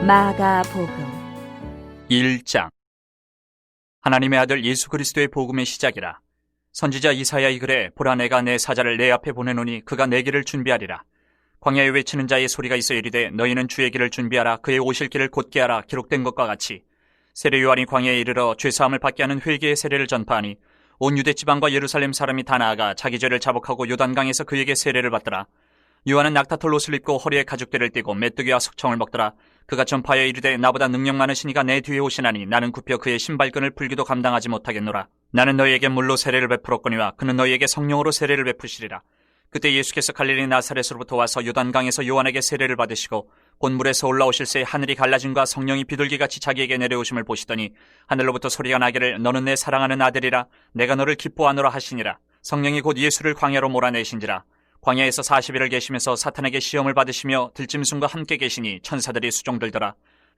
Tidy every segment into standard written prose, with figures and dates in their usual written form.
마가복음 1장. 하나님의 아들 예수 그리스도의 복음의 시작이라. 선지자 이사야의 글에 보라 내가 내 사자를 내 앞에 보내노니 그가 내 길을 준비하리라. 광야에 외치는 자의 소리가 있어 이르되 너희는 주의 길을 준비하라. 그의 오실 길을 곧게 하라. 기록된 것과 같이 세례 요한이 광야에 이르러 죄사함을 받게 하는 회개의 세례를 전파하니 온 유대 지방과 예루살렘 사람이 다 나아가 자기 죄를 자복하고 요단강에서 그에게 세례를 받더라. 요한은 낙타털 옷을 입고 허리에 가죽대를 띠고 메뚜기와 석청을 먹더라. 그가 전파하여 이르되 나보다 능력 많으신 이가 내 뒤에 오시나니 나는 굽혀 그의 신발끈을 풀기도 감당하지 못하겠노라. 나는 너희에게 물로 세례를 베풀었거니와 그는 너희에게 성령으로 세례를 베푸시리라. 그때 예수께서 갈릴리 나사렛으로부터 와서 요단강에서 요한에게 세례를 받으시고 곧 물에서 올라오실새 하늘이 갈라짐과 성령이 비둘기같이 자기에게 내려오심을 보시더니 하늘로부터 소리가 나기를 너는 내 사랑하는 아들이라 내가 너를 기뻐하노라 하시니라. 성령이 곧 예수를 광야로 몰아내신지라. 광야에서 40일을 계시면서 사탄에게 시험을 받으시며 들짐승과 함께 계시니 천사들이 수종들더라.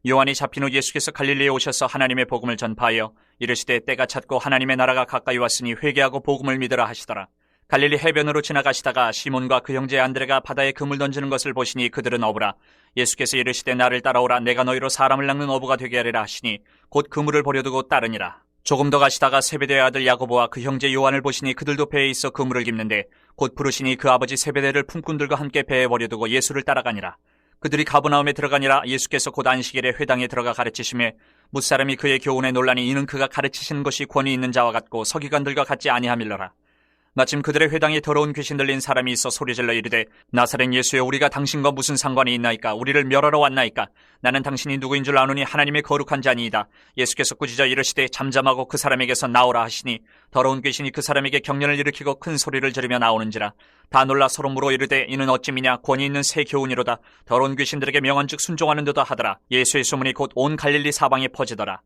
요한이 잡힌 후 예수께서 갈릴리에 오셔서 하나님의 복음을 전파하여 이르시되 때가 찼고 하나님의 나라가 가까이 왔으니 회개하고 복음을 믿으라 하시더라. 갈릴리 해변으로 지나가시다가 시몬과 그 형제 안드레가 바다에 그물 던지는 것을 보시니 그들은 어부라. 예수께서 이르시되 나를 따라오라. 내가 너희로 사람을 낚는 어부가 되게 하리라 하시니 곧 그물을 버려두고 따르니라. 조금 더 가시다가 세베대의 아들 야고보와 그 형제 요한을 보시니 그들도 배에 있어 그물을 깁는데 곧 부르시니 그 아버지 세베대를 품꾼들과 함께 배에 버려두고 예수를 따라가니라. 그들이 가버나움에 들어가니라. 예수께서 곧 안식일에 회당에 들어가 가르치시매 뭇사람이 그의 교훈에 놀라니 이는 그가 가르치시는 것이 권위 있는 자와 같고 서기관들과 같지 아니함일러라. 마침 그들의 회당에 더러운 귀신 들린 사람이 있어 소리질러 이르되 나사렛 예수여 우리가 당신과 무슨 상관이 있나이까? 우리를 멸하러 왔나이까? 나는 당신이 누구인 줄 아노니 하나님의 거룩한 자니이다. 예수께서 꾸짖어 이르시되 잠잠하고 그 사람에게서 나오라 하시니 더러운 귀신이 그 사람에게 경련을 일으키고 큰 소리를 지르며 나오는지라. 다 놀라 서로 물어 이르되 이는 어찌미냐? 권위 있는 새 교훈이로다. 더러운 귀신들에게 명한즉 순종하는 듯다 하더라. 예수의 소문이 곧 온 갈릴리 사방에 퍼지더라.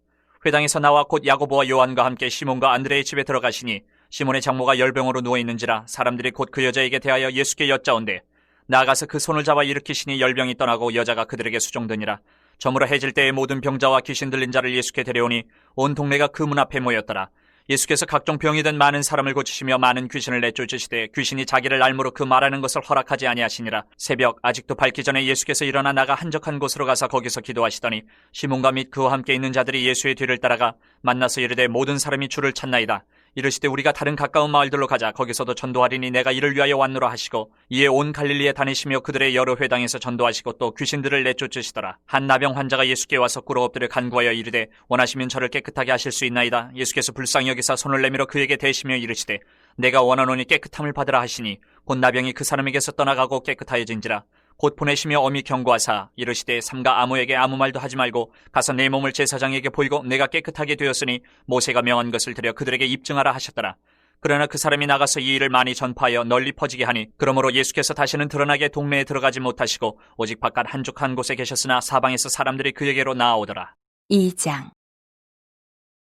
회당에서 나와 곧 야고보와 요한과 함께 시몬과 안드레의 집에 들어가시니 시몬의 장모가 열병으로 누워있는지라. 사람들이 곧 그 여자에게 대하여 예수께 여짜온대 나아가서 그 손을 잡아 일으키시니 열병이 떠나고 여자가 그들에게 수종드니라. 저물어 해질 때에 모든 병자와 귀신 들린 자를 예수께 데려오니 온 동네가 그 문 앞에 모였더라. 예수께서 각종 병이 든 많은 사람을 고치시며 많은 귀신을 내쫓으시되 귀신이 자기를 알므로 그 말하는 것을 허락하지 아니하시니라. 새벽 아직도 밝기 전에 예수께서 일어나 나가 한적한 곳으로 가서 거기서 기도하시더니 시몬과 및 그와 함께 있는 자들이 예수의 뒤를 따라가 만나서 이르되 모든 사람이 주를 찾나이다. 이르시되 우리가 다른 가까운 마을들로 가자. 거기서도 전도하리니 내가 이를 위하여 왔노라 하시고 이에 온 갈릴리에 다니시며 그들의 여러 회당에서 전도하시고 또 귀신들을 내쫓으시더라. 한 나병 환자가 예수께 와서 꿇어 엎드려 간구하여 이르되 원하시면 저를 깨끗하게 하실 수 있나이다. 예수께서 불쌍히 여기사 손을 내밀어 그에게 대시며 이르시되 내가 원하노니 깨끗함을 받으라 하시니 곧 나병이 그 사람에게서 떠나가고 깨끗하여진지라. 곧 보내시며 엄히 경고하사 이르시되 삼가 아무에게 아무 말도 하지 말고 가서 내 몸을 제사장에게 보이고 내가 깨끗하게 되었으니 모세가 명한 것을 들여 그들에게 입증하라 하셨더라. 그러나 그 사람이 나가서 이 일을 많이 전파하여 널리 퍼지게 하니 그러므로 예수께서 다시는 드러나게 동네에 들어가지 못하시고 오직 바깥 한적한 곳에 계셨으나 사방에서 사람들이 그에게로 나아오더라. 2장.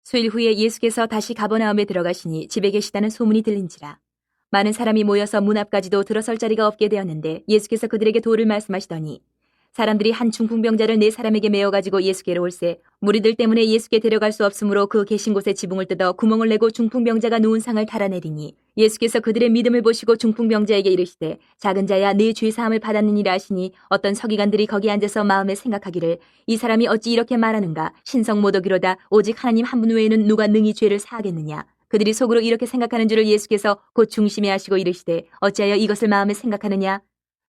수일 후에 예수께서 다시 가버나움에 들어가시니 집에 계시다는 소문이 들린지라. 많은 사람이 모여서 문 앞까지도 들어설 자리가 없게 되었는데 예수께서 그들에게 도를 말씀하시더니 사람들이 한 중풍병자를 4사람에게 메어가지고 예수께로 올세 무리들 때문에 예수께 데려갈 수 없으므로 그 계신 곳에 지붕을 뜯어 구멍을 내고 중풍병자가 누운 상을 달아내리니 예수께서 그들의 믿음을 보시고 중풍병자에게 이르시되 작은 자야 네 죄사함을 받았느니라 하시니 어떤 서기관들이 거기 앉아서 마음에 생각하기를 이 사람이 어찌 이렇게 말하는가? 신성모독이로다. 오직 하나님 한 분 외에는 누가 능히 죄를 사하겠느냐? 그들이 속으로 이렇게 생각하는 줄을 예수께서 곧 중심에 하시고 이르시되 어찌하여 이것을 마음에 생각하느냐?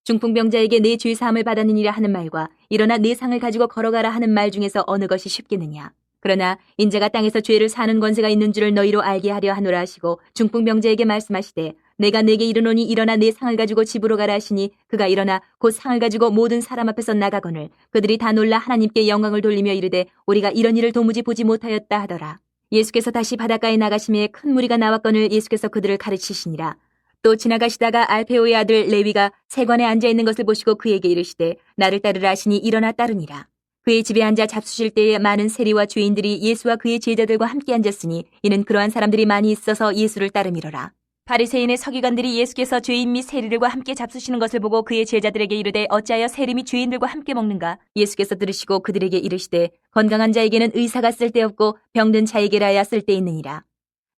중풍병자에게 내 죄사함을 받았느니라 하는 말과 일어나 내 상을 가지고 걸어가라 하는 말 중에서 어느 것이 쉽겠느냐? 그러나 인자가 땅에서 죄를 사는 권세가 있는 줄을 너희로 알게 하려 하노라 하시고 중풍병자에게 말씀하시되 내가 내게 이르노니 일어나 내 상을 가지고 집으로 가라 하시니 그가 일어나 곧 상을 가지고 모든 사람 앞에서 나가거늘 그들이 다 놀라 하나님께 영광을 돌리며 이르되 우리가 이런 일을 도무지 보지 못하였다 하더라. 예수께서 다시 바닷가에 나가심에 큰 무리가 나왔거늘 예수께서 그들을 가르치시니라. 또 지나가시다가 알페오의 아들 레위가 세관에 앉아있는 것을 보시고 그에게 이르시되 나를 따르라 하시니 일어나 따르니라. 그의 집에 앉아 잡수실 때에 많은 세리와 죄인들이 예수와 그의 제자들과 함께 앉았으니 이는 그러한 사람들이 많이 있어서 예수를 따름이로라. 바리새인의 서기관들이 예수께서 죄인 및 세리들과 함께 잡수시는 것을 보고 그의 제자들에게 이르되 어찌하여 세리 및 죄인들과 함께 먹는가? 예수께서 들으시고 그들에게 이르시되 건강한 자에게는 의사가 쓸데없고 병든 자에게라야 쓸데있느니라.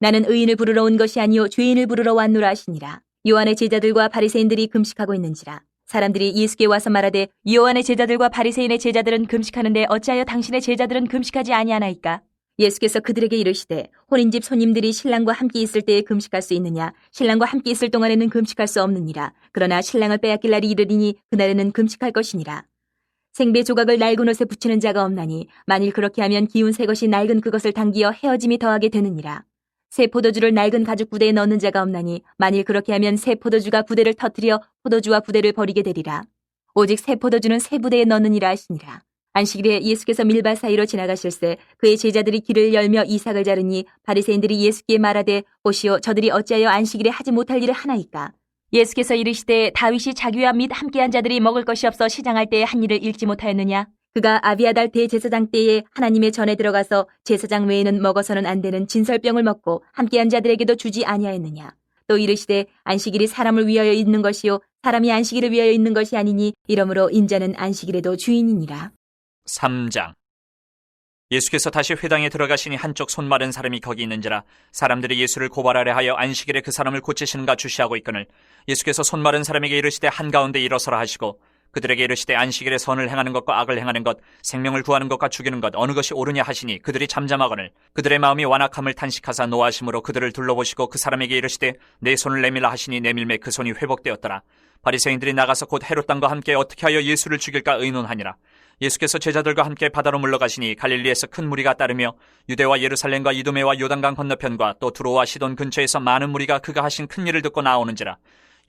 나는 의인을 부르러 온 것이 아니요 죄인을 부르러 왔노라 하시니라. 요한의 제자들과 바리새인들이 금식하고 있는지라. 사람들이 예수께 와서 말하되 요한의 제자들과 바리새인의 제자들은 금식하는데 어찌하여 당신의 제자들은 금식하지 아니하나이까? 예수께서 그들에게 이르시되 혼인집 손님들이 신랑과 함께 있을 때에 금식할 수 있느냐? 신랑과 함께 있을 동안에는 금식할 수 없느니라. 그러나 신랑을 빼앗길 날이 이르리니 그날에는 금식할 것이니라. 생배 조각을 낡은 옷에 붙이는 자가 없나니 만일 그렇게 하면 기운 새 것이 낡은 그것을 당기어 헤어짐이 더하게 되느니라. 새 포도주를 낡은 가죽 부대에 넣는 자가 없나니 만일 그렇게 하면 새 포도주가 부대를 터뜨려 포도주와 부대를 버리게 되리라. 오직 새 포도주는 새 부대에 넣느니라 하시니라. 안식일에 예수께서 밀밭 사이로 지나가실새 그의 제자들이 길을 열며 이삭을 자르니 바리새인들이 예수께 말하되 보시오 저들이 어찌하여 안식일에 하지 못할 일을 하나이까? 예수께서 이르시되 다윗이 자기와 및 함께한 자들이 먹을 것이 없어 시장할 때에 한 일을 읽지 못하였느냐? 그가 아비아달 대제사장 때에 하나님의 전에 들어가서 제사장 외에는 먹어서는 안 되는 진설병을 먹고 함께한 자들에게도 주지 아니하였느냐? 또 이르시되 안식일이 사람을 위하여 있는 것이요 사람이 안식일을 위하여 있는 것이 아니니 이러므로 인자는 안식일에도 주인이니라. 3장. 예수께서 다시 회당에 들어가시니 한쪽 손 마른 사람이 거기 있는지라 사람들이 예수를 고발하려 하여 안식일에 그 사람을 고치시는가 주시하고 있거늘 예수께서 손 마른 사람에게 이르시되 한가운데 일어서라 하시고 그들에게 이르시되 안식일에 선을 행하는 것과 악을 행하는 것 생명을 구하는 것과 죽이는 것 어느 것이 옳으냐 하시니 그들이 잠잠하거늘 그들의 마음이 완악함을 탄식하사 노하심으로 그들을 둘러보시고 그 사람에게 이르시되 내 손을 내밀라 하시니 내밀매 그 손이 회복되었더라. 바리새인들이 나가서 곧 헤롯 왕과 함께 어떻게 하여 예수를 죽일까 의논하니라. 예수께서 제자들과 함께 바다로 물러가시니 갈릴리에서 큰 무리가 따르며 유대와 예루살렘과 이두메와 요단강 건너편과 또 두로와 시돈 근처에서 많은 무리가 그가 하신 큰 일을 듣고 나오는지라.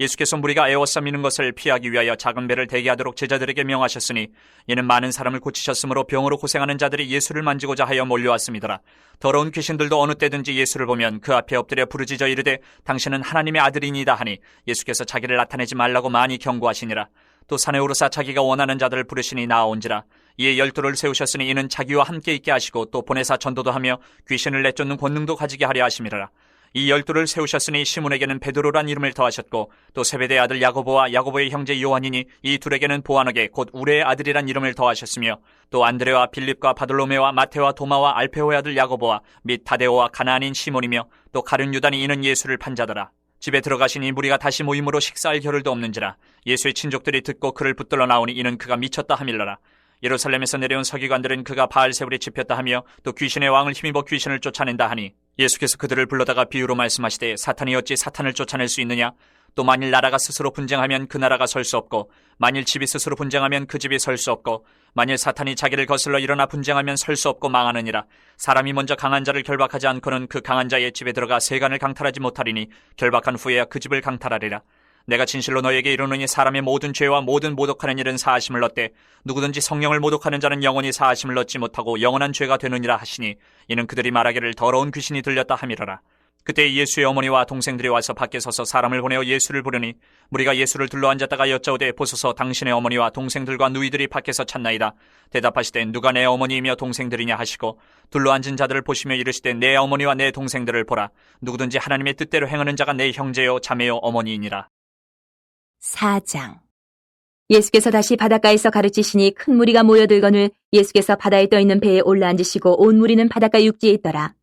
예수께서 무리가 에워싸미는 것을 피하기 위하여 작은 배를 대기 하도록 제자들에게 명하셨으니 이는 많은 사람을 고치셨으므로 병으로 고생하는 자들이 예수를 만지고자 하여 몰려왔음이더라. 더러운 귀신들도 어느 때든지 예수를 보면 그 앞에 엎드려 부르짖어 이르되 당신은 하나님의 아들이니이다 하니 예수께서 자기를 나타내지 말라고 많이 경고하시니라. 또 산에 오르사 자기가 원하는 자들을 부르시니 나아온지라. 이에 12를 세우셨으니 이는 자기와 함께 있게 하시고 또 보내사 전도도 하며 귀신을 내쫓는 권능도 가지게 하려 하심이라. 이 12를 세우셨으니 시몬에게는 베드로란 이름을 더하셨고 또 세베대의 아들 야고보와 야고보의 형제 요한이니 이 둘에게는 보아너게 곧 우레의 아들이란 이름을 더하셨으며 또 안드레와 빌립과 바돌로메와 마테와 도마와 알페오의 아들 야고보와 및 다데오와 가나안인 시몬이며 또 가룟 유다니 이는 예수를 판 자더라. 집에 들어가시니 무리가 다시 모임으로 식사할 겨를도 없는지라. 예수의 친족들이 듣고 그를 붙들러 나오니 이는 그가 미쳤다 함일러라. 예루살렘에서 내려온 서기관들은 그가 바알세불에 집혔다 하며 또 귀신의 왕을 힘입어 귀신을 쫓아낸다 하니 예수께서 그들을 불러다가 비유로 말씀하시되 사탄이 어찌 사탄을 쫓아낼 수 있느냐? 또 만일 나라가 스스로 분쟁하면 그 나라가 설 수 없고 만일 집이 스스로 분쟁하면 그 집이 설 수 없고 만일 사탄이 자기를 거슬러 일어나 분쟁하면 설 수 없고 망하느니라. 사람이 먼저 강한 자를 결박하지 않고는 그 강한 자의 집에 들어가 세간을 강탈하지 못하리니 결박한 후에야 그 집을 강탈하리라. 내가 진실로 너에게 이르노니 사람의 모든 죄와 모든 모독하는 일은 사하심을 얻되 누구든지 성령을 모독하는 자는 영원히 사하심을 얻지 못하고 영원한 죄가 되느니라 하시니 이는 그들이 말하기를 더러운 귀신이 들렸다 함이러라. 그때 예수의 어머니와 동생들이 와서 밖에 서서 사람을 보내어 예수를 부르니 무리가 예수를 둘러앉았다가 여짜오되 보소서 당신의 어머니와 동생들과 누이들이 밖에서 찾나이다. 대답하시되 누가 내 어머니이며 동생들이냐 하시고 둘러앉은 자들을 보시며 이르시되 내 어머니와 내 동생들을 보라. 누구든지 하나님의 뜻대로 행하는 자가 내 형제요 자매요 어머니이니라. 4장. 예수께서 다시 바닷가에서 가르치시니 큰 무리가 모여들거늘 예수께서 바다에 떠있는 배에 올라앉으시고 온 무리는 바닷가 육지에 있더라.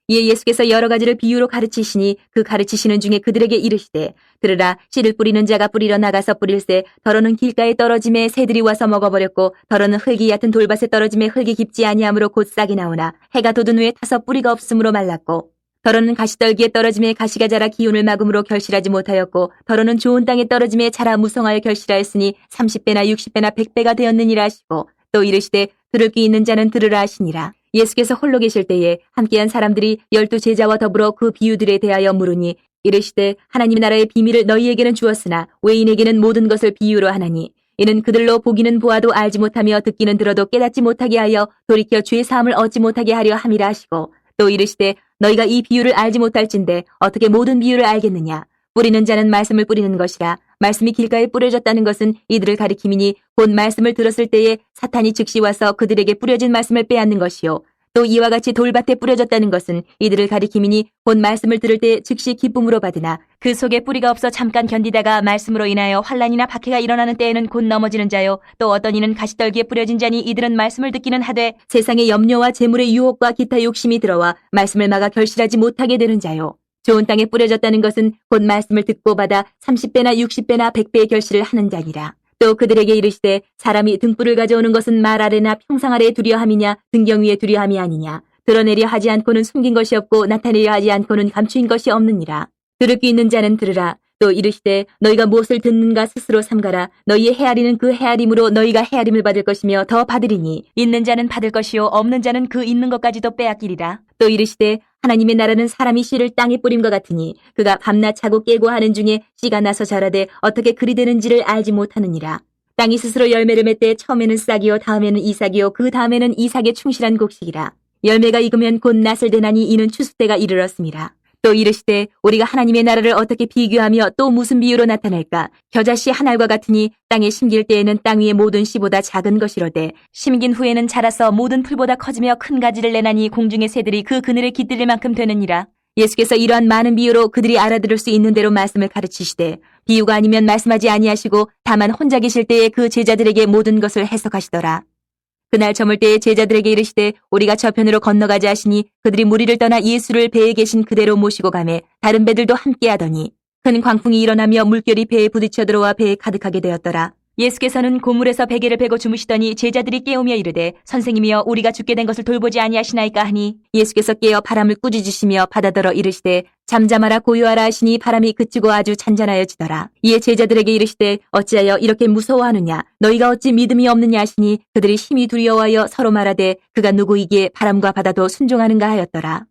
이에 예수께서 여러 가지를 비유로 가르치시니 그 가르치시는 중에 그들에게 이르시되 들으라 씨를 뿌리는 자가 뿌리러 나가서 뿌릴새 더러는 길가에 떨어짐에 새들이 와서 먹어버렸고 더러는 흙이 얕은 돌밭에 떨어짐에 흙이 깊지 아니하므로 곧 싹이 나오나 해가 돋은 후에 타서 뿌리가 없으므로 말랐고 더러는 가시떨기에 떨어짐에 가시가 자라 기운을 막음으로 결실하지 못하였고 더러는 좋은 땅에 떨어짐에 자라 무성하여 결실하였으니 30배나 60배나 100배가 되었느니라 하시고 또 이르시되 들을 귀 있는 자는 들으라 하시니라. 예수께서 홀로 계실 때에 함께한 사람들이 12 제자와 더불어 그 비유들에 대하여 물으니 이르시되 하나님 나라의 비밀을 너희에게는 주었으나 외인에게는 모든 것을 비유로 하나니 이는 그들로 보기는 보아도 알지 못하며 듣기는 들어도 깨닫지 못하게 하여 돌이켜 죄 사함을 얻지 못하게 하려 함이라 하시고 또 이르시되 너희가 이 비유를 알지 못할진대 어떻게 모든 비유를 알겠느냐. 뿌리는 자는 말씀을 뿌리는 것이라. 말씀이 길가에 뿌려졌다는 것은 이들을 가리킴이니 곧 말씀을 들었을 때에 사탄이 즉시 와서 그들에게 뿌려진 말씀을 빼앗는 것이요. 또 이와 같이 돌밭에 뿌려졌다는 것은 이들을 가리킴이니 곧 말씀을 들을 때 즉시 기쁨으로 받으나 그 속에 뿌리가 없어 잠깐 견디다가 말씀으로 인하여 환난이나 박해가 일어나는 때에는 곧 넘어지는 자요. 또 어떤 이는 가시떨기에 뿌려진 자니 이들은 말씀을 듣기는 하되 세상의 염려와 재물의 유혹과 기타 욕심이 들어와 말씀을 막아 결실하지 못하게 되는 자요. 좋은 땅에 뿌려졌다는 것은 곧 말씀을 듣고 받아 30배나 60배나 100배의 결실을 하는 자니라. 또 그들에게 이르시되 사람이 등불을 가져오는 것은 말 아래나 평상 아래 두려함이냐 등경 위에 두려함이 아니냐. 드러내려 하지 않고는 숨긴 것이 없고 나타내려 하지 않고는 감추인 것이 없느니라. 들을 귀 있는 자는 들으라. 또 이르시되 너희가 무엇을 듣는가 스스로 삼가라. 너희의 헤아리는 그 헤아림으로 너희가 헤아림을 받을 것이며 더 받으리니 있는 자는 받을 것이요 없는 자는 그 있는 것까지도 빼앗기리라. 또 이르시되 하나님의 나라는 사람이 씨를 땅에 뿌림과 같으니 그가 밤낮 자고 깨고 하는 중에 씨가 나서 자라되 어떻게 그리 되는지를 알지 못하느니라. 땅이 스스로 열매를 맺되 처음에는 싹이요 다음에는 이삭이요 그 다음에는 이삭의 충실한 곡식이라. 열매가 익으면 곧 낫을 되나니 이는 추수 때가 이르렀습니다. 또 이르시되 우리가 하나님의 나라를 어떻게 비교하며 또 무슨 비유로 나타낼까? 겨자씨 한 알과 같으니 땅에 심길 때에는 땅 위의 모든 씨보다 작은 것이로되 심긴 후에는 자라서 모든 풀보다 커지며 큰 가지를 내나니 공중의 새들이 그 그늘에 깃들릴 만큼 되느니라. 예수께서 이러한 많은 비유로 그들이 알아들을 수 있는 대로 말씀을 가르치시되 비유가 아니면 말씀하지 아니하시고 다만 혼자 계실 때에 그 제자들에게 모든 것을 해석하시더라. 그날 저물 때에 제자들에게 이르시되 우리가 저편으로 건너가자 하시니 그들이 무리를 떠나 예수를 배에 계신 그대로 모시고 가매 다른 배들도 함께 하더니 큰 광풍이 일어나며 물결이 배에 부딪혀 들어와 배에 가득하게 되었더라. 예수께서는 고물에서 베개를 베고 주무시더니 제자들이 깨우며 이르되 선생님이여 우리가 죽게 된 것을 돌보지 아니하시나이까 하니 예수께서 깨어 바람을 꾸짖으시며 바다더러 이르시되 잠잠하라 고요하라 하시니 바람이 그치고 아주 잔잔하여지더라. 이에 제자들에게 이르시되 어찌하여 이렇게 무서워하느냐 너희가 어찌 믿음이 없느냐 하시니 그들이 심히 두려워하여 서로 말하되 그가 누구이기에 바람과 바다도 순종하는가 하였더라.